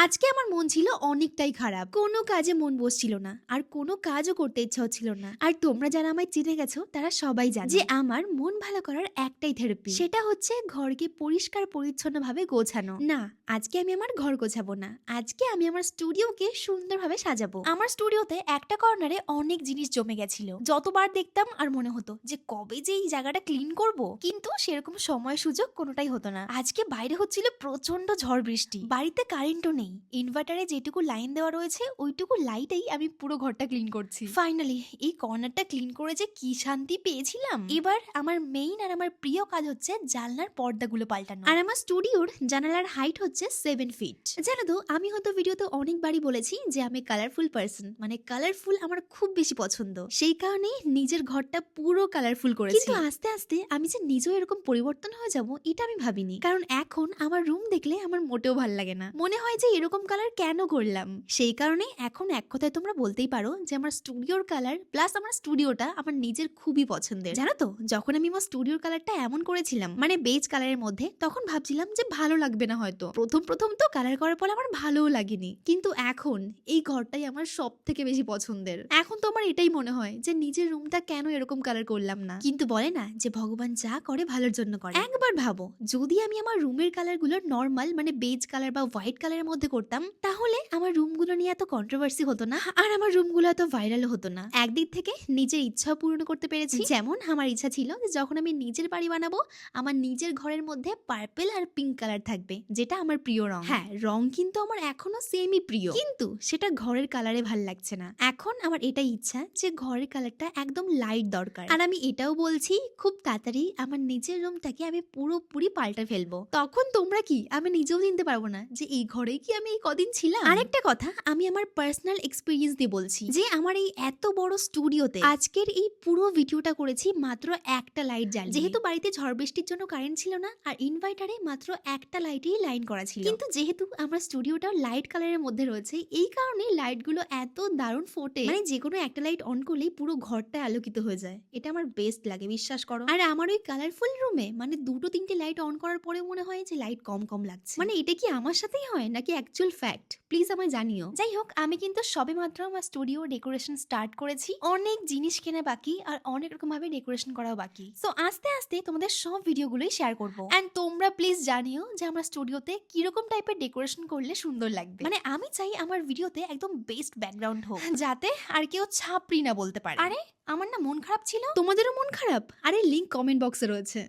আজকে আমার মন ছিল অনেকটাই খারাপ। কোনো কাজে মন বসছিল না, আর কোনো কাজও করতে ইচ্ছা হচ্ছিল না। আর তোমরা যারা আমায় চিনে গেছো তারা সবাই জানো যে আমার মন ভালো করার একটাই থেরাপি, সেটা হচ্ছে ঘরকে পরিষ্কার পরিচ্ছন্ন ভাবে গোছানো। না, আজকে আমি আমার ঘর গোছাবো না, আজকে আমি আমার স্টুডিওকে সুন্দরভাবে সাজাবো। আমার স্টুডিওতে একটা কর্নারে অনেক জিনিস জমে গেছিল, যতবার দেখতাম আর মনে হতো যে কবে যে এই জায়গাটা ক্লিন করব, কিন্তু সেরকম সময় সুযোগ কোনোটাই হতো না। আজকে বাইরে হচ্ছিল প্রচন্ড ঝড় বৃষ্টি, বাড়িতে কারেন্টও নেই, ইনভার্টারে যেটুকু লাইন দেওয়া রয়েছে ওইটুকু লাইটেই আমি পুরো ঘরটা ক্লিন করছি। ফাইনালি এই কর্নারটা ক্লিন করে যে কি শান্তি পেয়েছিলাম। এবার আমার মেইন আর আমার প্রিয় কাজ হচ্ছে জানলার পর্দাগুলো পাল্টানো। আর আমার স্টুডিওর জানালার হাইট হচ্ছে 7 ফিট। জানো তো, আমি হয়তো ভিডিওতে অনেকবারই বলেছি যে আমি কালারফুল পার্সন, মানে কালারফুল আমার খুব বেশি পছন্দ, সেই কারণেই নিজের ঘরটা পুরো কালারফুল করেছি। কিন্তু আস্তে আস্তে আমি যে নিজেও এরকম পরিবর্তন হয়ে যাব এটা আমি ভাবিনি, কারণ এখন আমার রুম দেখলে আমার মোটেও ভালো লাগে না, মনে হয় যে এরকম কালার কেন করলাম। সেই কারণে এখন এক কথায় তোমরা বলতেই পারো যে আমার স্টুডিওর কালার প্লাস আমার স্টুডিওটা আমার নিজের খুবই পছন্দের। জানো তো, যখন আমি আমার স্টুডিওর কালারটা এমন করেছিলাম, মানে বেজ কালারের মধ্যে, তখন ভাবছিলাম যে ভালো লাগবে না হয়তো। প্রথম তো কালার করার পর আমার ভালোও লাগেনি, কিন্তু এখন এই ঘরটাই আমার সব থেকে বেশি পছন্দের। এখন তো আমার এটাই মনে হয় যে নিজের রুমটা কেন এরকম কালার করলাম না। কিন্তু বলে না যে ভগবান যা করে ভালোর জন্য করে। একবার ভাবো, যদি আমি আমার রুমের কালারগুলো নর্মাল মানে বেজ কালার বা হোয়াইট কালারের মধ্যে করতাম, তাহলে আমার রুমগুলো নিয়ে এত কন্ট্রোভার্সি হতো না, আর আমার রুমগুলো এত ভাইরাল হতো না। একদিক থেকে নিজের ইচ্ছাও পূরণ করতে পেরেছি। যেমন আমার ইচ্ছা ছিল যে যখন আমি নিজের বাড়ি বানাবো, আমার নিজের ঘরের মধ্যে পার্পল আর পিঙ্ক কালার থাকবে, যেটা আমার প্রিয় রং। হ্যাঁ, রং কিন্তু আমার এখনো সেমই প্রিয়, কিন্তু সেটা ঘরের কালারে ভাল লাগছে না। এখন আমার এটাই ইচ্ছা যে ঘরের কালারটা একদম লাইট দরকার। আর আমি এটাও বলছি খুব তাড়াতাড়ি আমার নিজের রুমটাকে আমি পুরোপুরি পাল্টে ফেলবো। তখন তোমরা কি, আমি নিজেও চিনতে পারবো না যে এই ঘরেই কি আমি এই কদিন ছিলাম। আরেকটা কথা, আমি আমার পার্সোনাল এক্সপিরিয়েন্স দিয়ে বলছি যে আমার এই এত বড় স্টুডিওতে আজকের এই পুরো ভিডিওটা করেছি মাত্র একটা লাইট জ্বালিয়ে। যেহেতু বাড়িতে ঝড় বৃষ্টির জন্য কারেন্ট ছিল না, আর ইনভার্টারে মাত্র একটা লাইটেই লাইন করা ছিল, কিন্তু যেহেতু আমার স্টুডিওটা লাইট কালারের মধ্যে রয়েছে, এই কারণে লাইটগুলো এত দারুণ ফোটে, মানে যে কোনো একটা লাইট অন করলেই পুরো ঘরটা আলোকিত হয়ে যায়। এটা আমার বেস্ট লাগে, বিশ্বাস করো। আর আমার ওই কালারফুল রুমে মানে 2-3টে লাইট অন করার পরে মনে হয় যে লাইট কম কম লাগছে। মানে এটা কি আমার সাথেই হয় নাকি অ্যাকচুয়াল ফ্যাক্ট, প্লিজ আমায় জানিও। যাই হোক, আমি কিন্তু সবে মাত্র আমার স্টুডিও ডেকোরেশন স্টার্ট করেছি। অনেক জিনিস কেনা বাকি, আর অনেক রকম ভাবে ডেকোরেশন করাও বাকি। সো আস্তে আস্তে তোমাদের সব ভিডিওগুলোই শেয়ার করবো। এন্ড তোমরা প্লিজ জানিও যে আমার স্টুডিওতে কিরকম টাইপের ডেকোরেশন করলে সুন্দর লাগবে। মানে আমি চাই আমার ভিডিওতে একদম বেস্ট ব্যাকগ্রাউন্ড হোক, যাতে আর কেউ ছাপড়ি না বলতে পারে। আরে আমার না মন খারাপ ছিল, তোমাদেরও মন খারাপ? আরে লিংক কমেন্ট বক্সে রয়েছে।